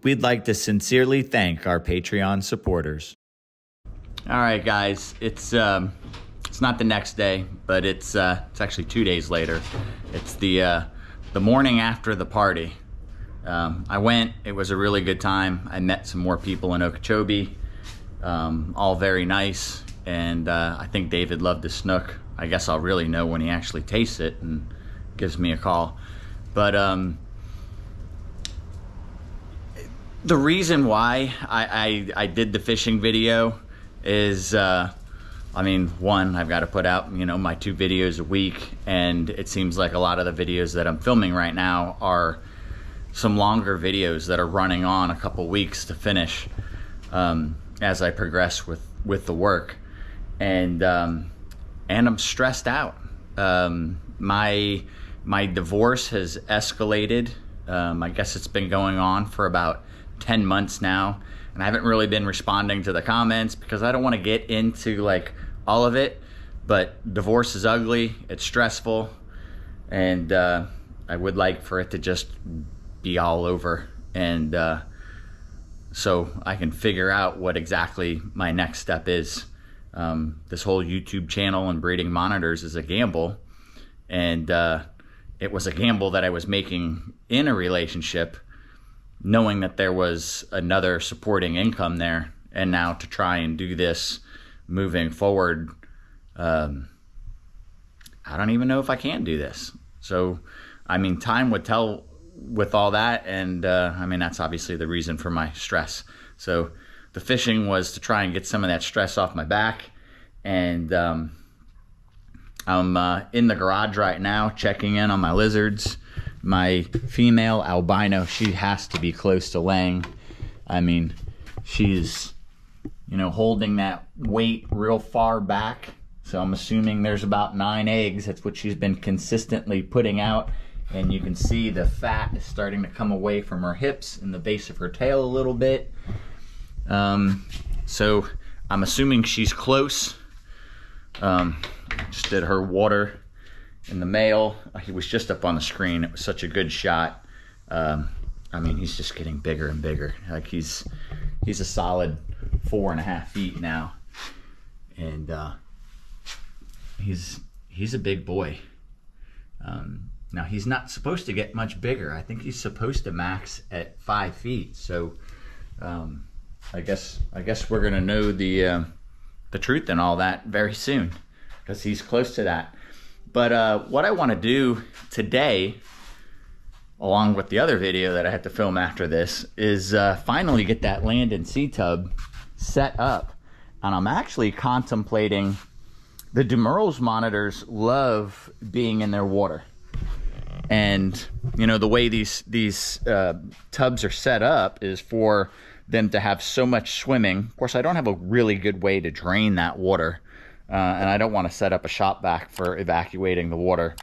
We'd like to sincerely thank our Patreon supporters. All right, guys, it's not the next day, but it's actually 2 days later. It's the morning after the party. I went. It was a really good time. I met some more people in Okeechobee, all very nice, and I think David loved the snook. I guess I'll really know when he actually tastes it and gives me a call. But the reason why I did the fishing video is, I mean, one, I've got to put out, my 2 videos a week, and it seems like a lot of the videos that I'm filming right now are some longer videos that are running on a couple weeks to finish as I progress with the work, and I'm stressed out. My divorce has escalated. I guess it's been going on for about 10 months now, and I haven't really been responding to the comments because I don't want to get into like all of it, but divorce is ugly, it's stressful, and I would like for it to just be all over, and so I can figure out what exactly my next step is. This whole YouTube channel and breeding monitors is a gamble, and it was a gamble that I was making in a relationship, knowing that there was another supporting income there, and now to try and do this moving forward, I don't even know if I can do this. So, I mean, time would tell with all that, and I mean, that's obviously the reason for my stress. So the fishing was to try and get some of that stress off my back, and I'm in the garage right now checking in on my lizards. My female albino, she has to be close to laying. I mean, she's, holding that weight real far back. So I'm assuming there's about 9 eggs. That's what she's been consistently putting out. And you can see the fat is starting to come away from her hips and the base of her tail a little bit. So I'm assuming she's close. Just did her water in the male. He was just up on the screen. It was such a good shot. I mean, he's just getting bigger and bigger. Like he's a solid 4.5 feet now, and he's a big boy. Now he's not supposed to get much bigger. I think he's supposed to max at 5 feet. So I guess we're gonna know the truth and all that very soon, because he's close to that. But what I want to do today, along with the other video that I have to film after this, is finally get that land and sea tub set up. And I'm actually contemplating, the Dumeril's monitors love being in their water. And, the way these tubs are set up is for them to have so much swimming. Of course, I don't have a really good way to drain that water. And I don't want to set up a shop vac for evacuating the water.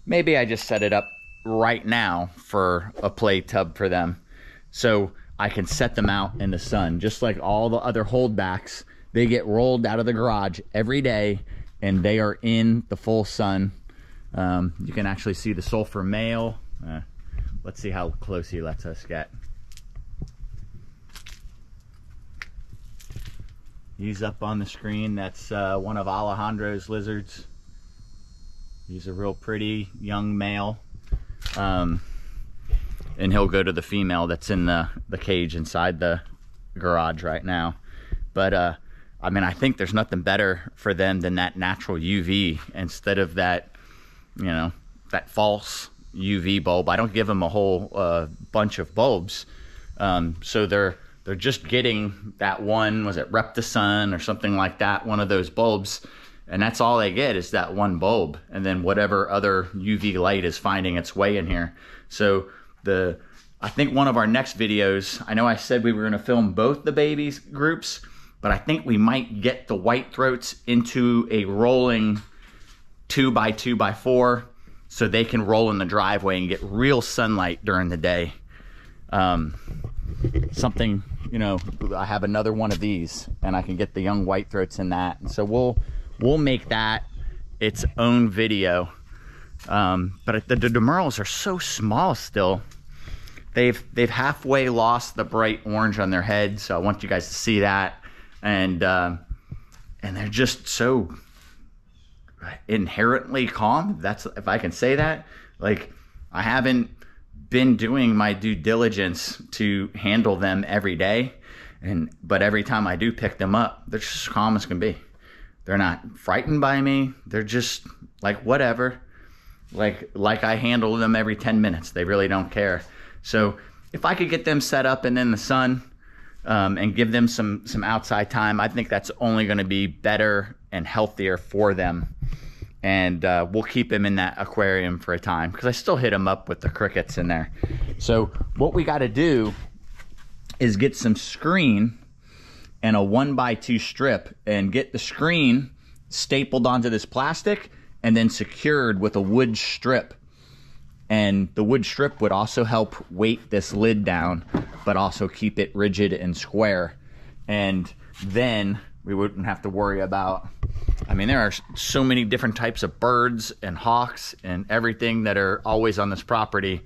Maybe I just set it up right now for a play tub for them, so I can set them out in the sun. Just like all the other holdbacks, they get rolled out of the garage every day, and they are in the full sun. You can actually see the sulfur male. Let's see how close he lets us get. He's up on the screen. That's one of Alejandro's lizards. He's a real pretty young male. And he'll go to the female that's in the cage inside the garage right now. But I mean, I think there's nothing better for them than that natural UV instead of that, that false UV bulb. I don't give them a whole bunch of bulbs. So they're just getting that one, was it Reptosun or something like that, one of those bulbs, and that's all they get is that one bulb, and then whatever other UV light is finding its way in here. So I think one of our next videos, I know I said we were going to film both the babies groups, but I think we might get the white throats into a rolling 2x2x4 so they can roll in the driveway and get real sunlight during the day. Something, I have another one of these, and I can get the young white throats in that. And so we'll make that its own video. But the Dumerils are so small still. they've halfway lost the bright orange on their head, so I want you guys to see that. And they're just so inherently calm. That's, if I can say that. Like, I haven't been doing my due diligence to handle them every day, but every time I do pick them up, they're just as calm as can be. They're not frightened by me. They're just like, whatever. Like I handle them every 10 minutes. They really don't care. So if I could get them set up and in the sun, and give them some outside time, I think that's only going to be better and healthier for them. And we'll keep them in that aquarium for a time, because I still hit them up with the crickets in there. So what we got to do is get some screen and a 1x2 strip, and get the screen stapled onto this plastic and then secured with a wood strip. And the wood strip would also help weight this lid down, but also keep it rigid and square. And then we wouldn't have to worry about, I mean, there are so many different types of birds and hawks and everything that are always on this property.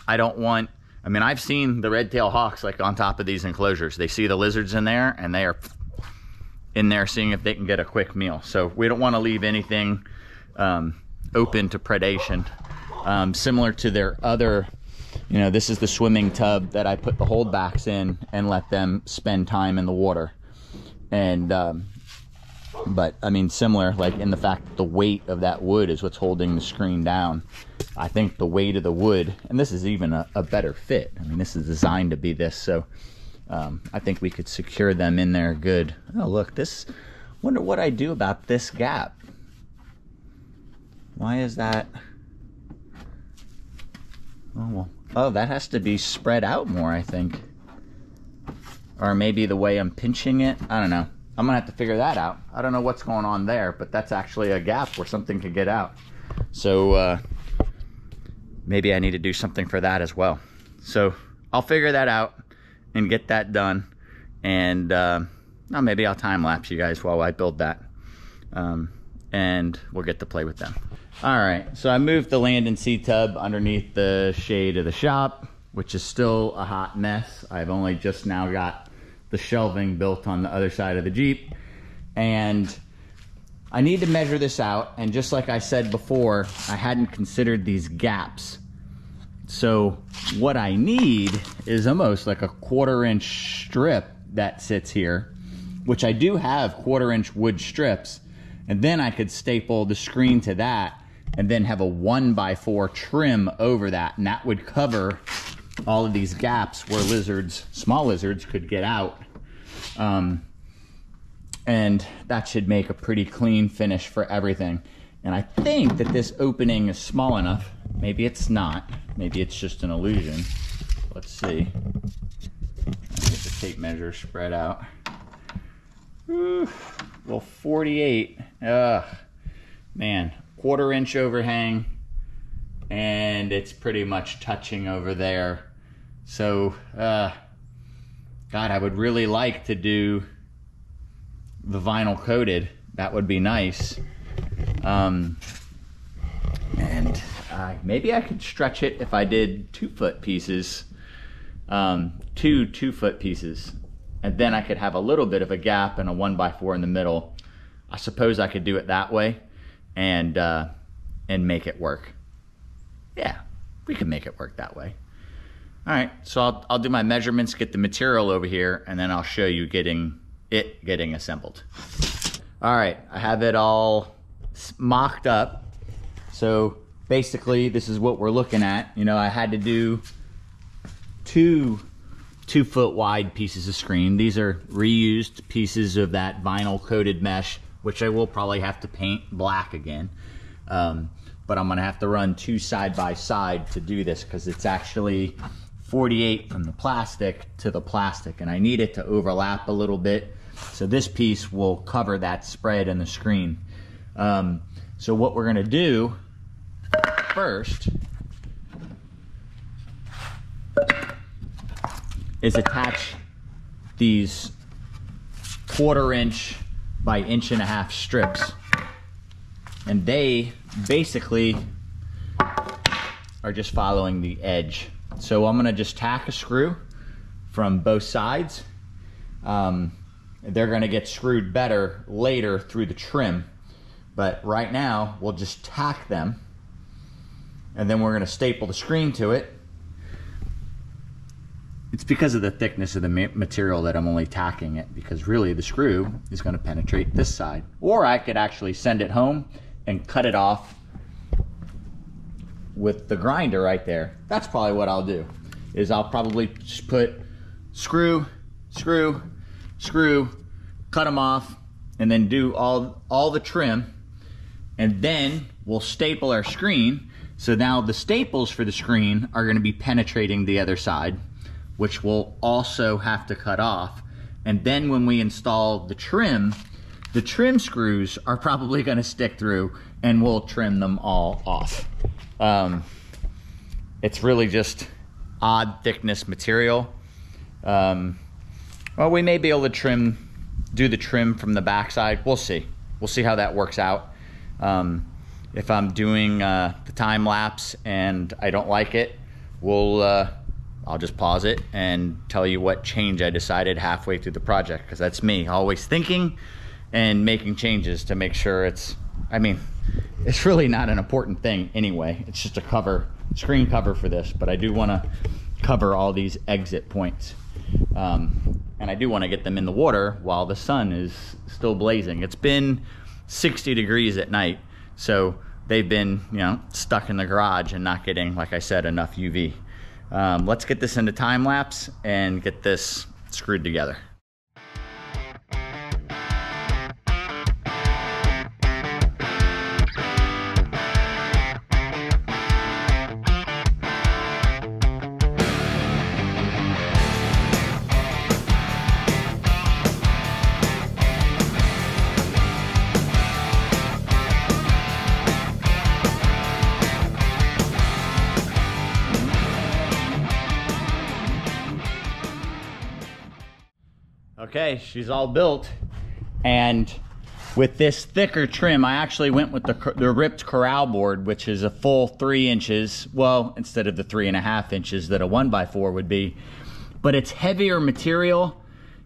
I don't want, I mean, I've seen the red-tailed hawks like on top of these enclosures. They see the lizards in there and they are in there seeing if they can get a quick meal. So we don't want to leave anything open to predation. Similar to their other, you know, this is the swimming tub that I put the holdbacks in and let them spend time in the water. And, but I mean, similar, like in the fact that the weight of that wood is what's holding the screen down. I think the weight of the wood, and this is even a better fit. I mean, this is designed to be this. So I think we could secure them in there good. Oh, look, this, wonder what I do about this gap. Why is that? Oh, well. Oh, that has to be spread out more, I think. Or maybe the way I'm pinching it. I don't know. I'm going to have to figure that out. I don't know what's going on there, but that's actually a gap where something could get out. So maybe I need to do something for that as well. So I'll figure that out and get that done. And maybe I'll time-lapse you guys while I build that. And we'll get to play with them. All right, so I moved the land and sea tub underneath the shade of the shop, which is still a hot mess. I've only just now got the shelving built on the other side of the Jeep. And I need to measure this out. And just like I said before, I hadn't considered these gaps. So what I need is almost like a 1/4-inch strip that sits here, which I do have 1/4-inch wood strips. And then I could staple the screen to that and then have a 1x4 trim over that. And that would cover all of these gaps where lizards, small lizards, could get out. And that should make a pretty clean finish for everything. And I think that this opening is small enough. Maybe it's not. Maybe it's just an illusion. Let's see. Let's get the tape measure spread out. Whew. Well, 48. Man, 1/4-inch overhang, and it's pretty much touching over there. So, God, I would really like to do the vinyl coated. That would be nice. And maybe I could stretch it if I did 2-foot pieces, 2 2-foot pieces. And then I could have a little bit of a gap and a 1x4 in the middle. I suppose I could do it that way and make it work. Yeah, we can make it work that way. All right, so I'll do my measurements, get the material over here, and then I'll show you getting assembled. All right, I have it all mocked up. So basically, this is what we're looking at. You know, I had to do 2 2-foot wide pieces of screen. These are reused pieces of that vinyl coated mesh, which I will probably have to paint black again. But I'm gonna have to run 2 side by side to do this, because it's actually 48 from the plastic to the plastic, and I need it to overlap a little bit. So this piece will cover that spread in the screen. So what we're gonna do first is attach these 1/4-inch by 1.5-inch strips. And they basically are just following the edge So I'm gonna just tack a screw from both sides. They're gonna get screwed better later through the trim, but right now we'll just tack them, and then we're gonna staple the screen to it. It's because of the thickness of the material that I'm only tacking it, because really the screw is gonna penetrate this side. Or I could actually send it home and cut it off with the grinder right there. That's probably what I'll do, is I'll probably just put screw, screw, screw, cut them off, and then do all the trim, and then we'll staple our screen. So now the staples for the screen are gonna be penetrating the other side, which we'll also have to cut off. And then when we install the trim screws are probably gonna stick through, and we'll trim them all off. It's really just odd thickness material. Well, we may be able to do the trim from the backside. We'll see. We'll see how that works out. If I'm doing the time lapse and I don't like it, I'll just pause it and tell you what change I decided halfway through the project, because that's me, always thinking and making changes to make sure it's really not an important thing anyway. It's just a screen cover for this, but I do want to cover all these exit points. And I do want to get them in the water while the sun is still blazing. It's been 60 degrees at night, so they've been, stuck in the garage and not getting, like I said, enough UV. Let's get this into time lapse and get this screwed together. Okay, she's all built, and with this thicker trim, I actually went with the ripped corral board, which is a full 3 inches, well, instead of the 3.5 inches that a 1x4 would be, but it's heavier material.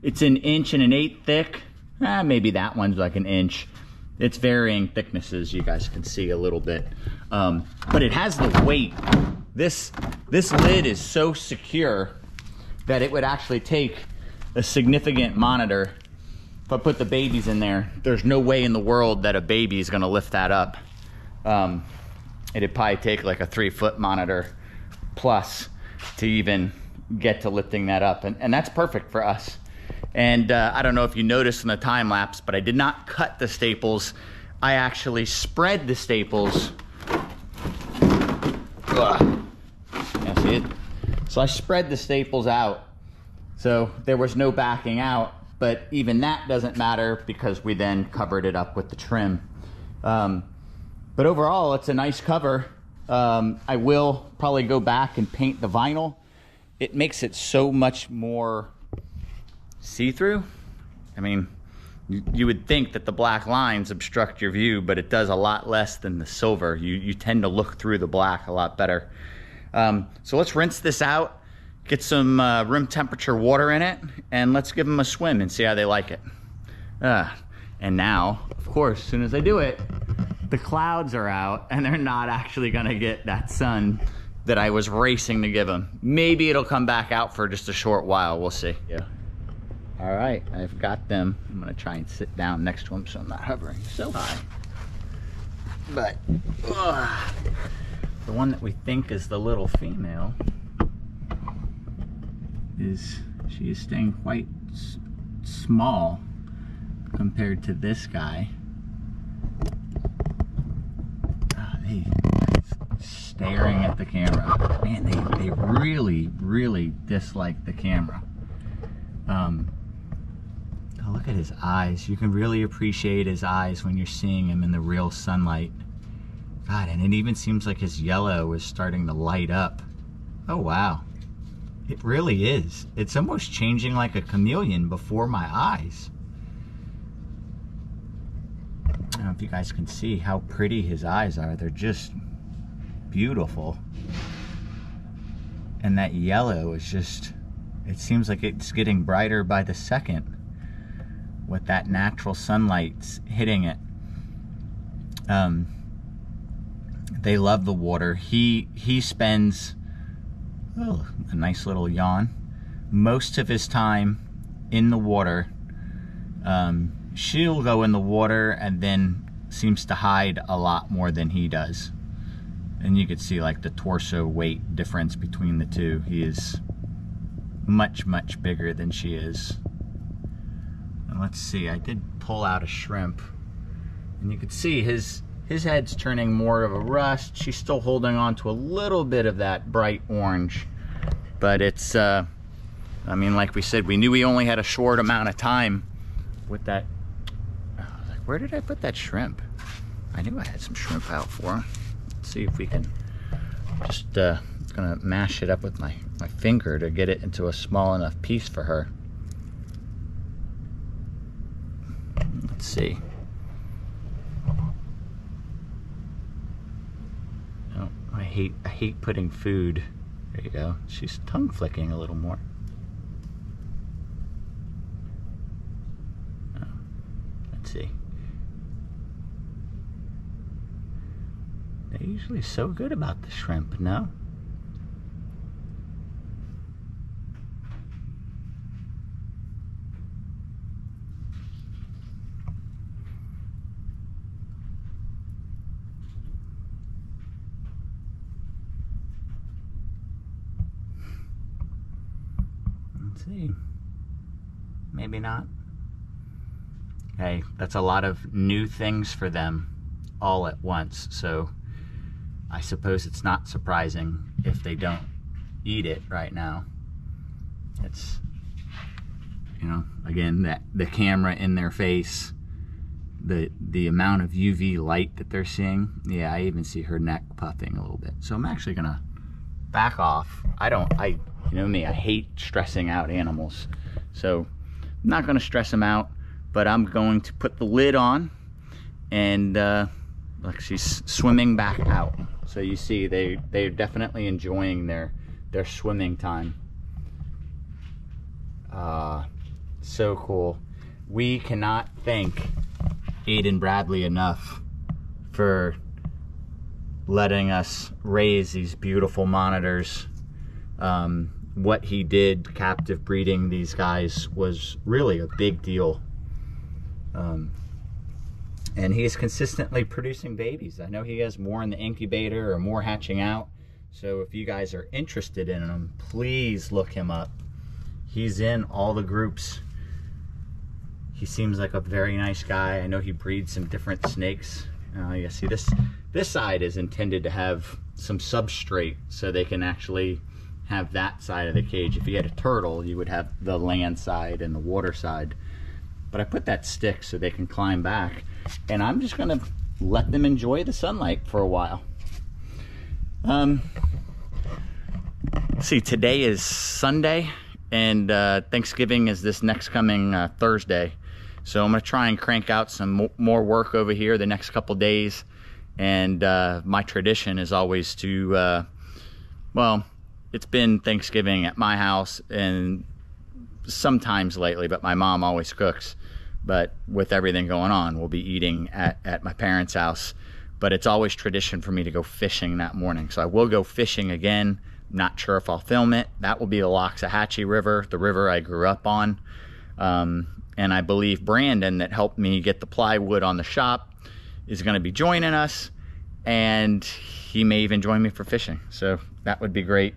It's 1 1/8 inches thick. Maybe that one's like 1 inch. It's varying thicknesses, you guys can see a little bit, but it has the weight. This lid is so secure that it would actually take a significant monitor. If I put the babies in there, there's no way in the world that a baby is gonna lift that up. It'd probably take like a 3-foot monitor plus to even get to lifting that up, and that's perfect for us. And I don't know if you noticed in the time lapse, but I did not cut the staples. I actually spread the staples. Ugh. Yeah, see it? So I spread the staples out, so there was no backing out, but even that doesn't matter because we then covered it up with the trim. But overall, it's a nice cover. I will probably go back and paint the vinyl. It makes it so much more see-through. I mean, you would think that the black lines obstruct your view, but it does a lot less than the silver. You tend to look through the black a lot better. So let's rinse this out. Get some room temperature water in it, and let's give them a swim and see how they like it. And now, of course, as soon as I do it, the clouds are out and they're not actually gonna get that sun that I was racing to give them. Maybe it'll come back out for just a short while, we'll see. Yeah. All right, I've got them. I'm gonna try and sit down next to them so I'm not hovering so high. But the one that we think is the little female, she is staying quite small compared to this guy. Staring at the camera. Man, they really dislike the camera. Oh, look at his eyes. You can really appreciate his eyes when you're seeing him in the real sunlight. God, and it even seems like his yellow is starting to light up. Oh, wow. It really is. It's almost changing like a chameleon before my eyes. I don't know if you guys can see how pretty his eyes are. They're just beautiful. And that yellow is just, it seems like it's getting brighter by the second with that natural sunlight hitting it. They love the water. He spends, oh, a nice little yawn, most of his time in the water. She'll go in the water and then seems to hide a lot more than he does. And you could see like the torso weight difference between the two. He is much, much bigger than she is. And let's see, I did pull out a shrimp, and you could see his head's turning more of a rust. She's still holding on to a little bit of that bright orange, but it's, I mean, like we said, we knew we only had a short amount of time with that. I was like, where did I put that shrimp? I knew I had some shrimp out for him. Let's see if we can just, gonna mash it up with my finger to get it into a small enough piece for her. Let's see. Oh, I hate putting food. There you go. She's tongue flicking a little more. Oh, let's see. They're usually so good about the shrimp, no? Let's see. Maybe not. Hey, that's a lot of new things for them all at once, so I suppose it's not surprising if they don't eat it right now. It's, you know, again, that the camera in their face, the amount of UV light that they're seeing. Yeah, I even see her neck puffing a little bit. So I'm actually gonna back off. You know me, I hate stressing out animals. So I'm not gonna stress them out, but I'm going to put the lid on, and look, she's swimming back out. So you see, they're definitely enjoying their swimming time. So cool. We cannot thank Aiden Bradley enough for letting us raise these beautiful monitors. What he did captive breeding these guys was really a big deal. And he is consistently producing babies. I know he has more in the incubator or more hatching out. So if you guys are interested in him, please look him up. He's in all the groups. He seems like a very nice guy. I know he breeds some different snakes. You see this side is intended to have some substrate so they can actually have that side of the cage. If you had a turtle, you would have the land side and the water side. But I put that stick so they can climb back, and I'm just gonna let them enjoy the sunlight for a while. See, today is Sunday, and Thanksgiving is this next coming Thursday. So I'm gonna try and crank out some more work over here the next couple days. And my tradition is always to, well, it's been Thanksgiving at my house and sometimes lately, but my mom always cooks. But with everything going on, we'll be eating at my parents' house. But it's always tradition for me to go fishing that morning. So I will go fishing again. Not sure if I'll film it. That will be the Loxahatchee River, the river I grew up on. And I believe Brandon, that helped me get the plywood on the shop, is gonna be joining us. And he may even join me for fishing. So that would be great.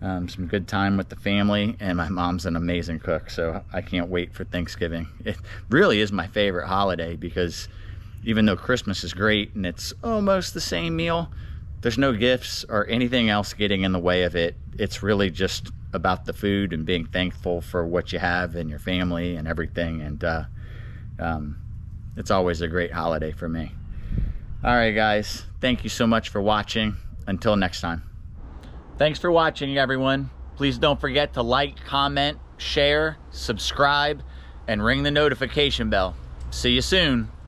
Some good time with the family, and my mom's an amazing cook, so I can't wait for Thanksgiving. It really is my favorite holiday, because even though Christmas is great and it's almost the same meal, there's no gifts or anything else getting in the way of it. It's really just about the food and being thankful for what you have and your family and everything, and it's always a great holiday for me. All right, guys, thank you so much for watching. Until next time. Thanks for watching, everyone. Please don't forget to like, comment, share, subscribe, and ring the notification bell. See you soon.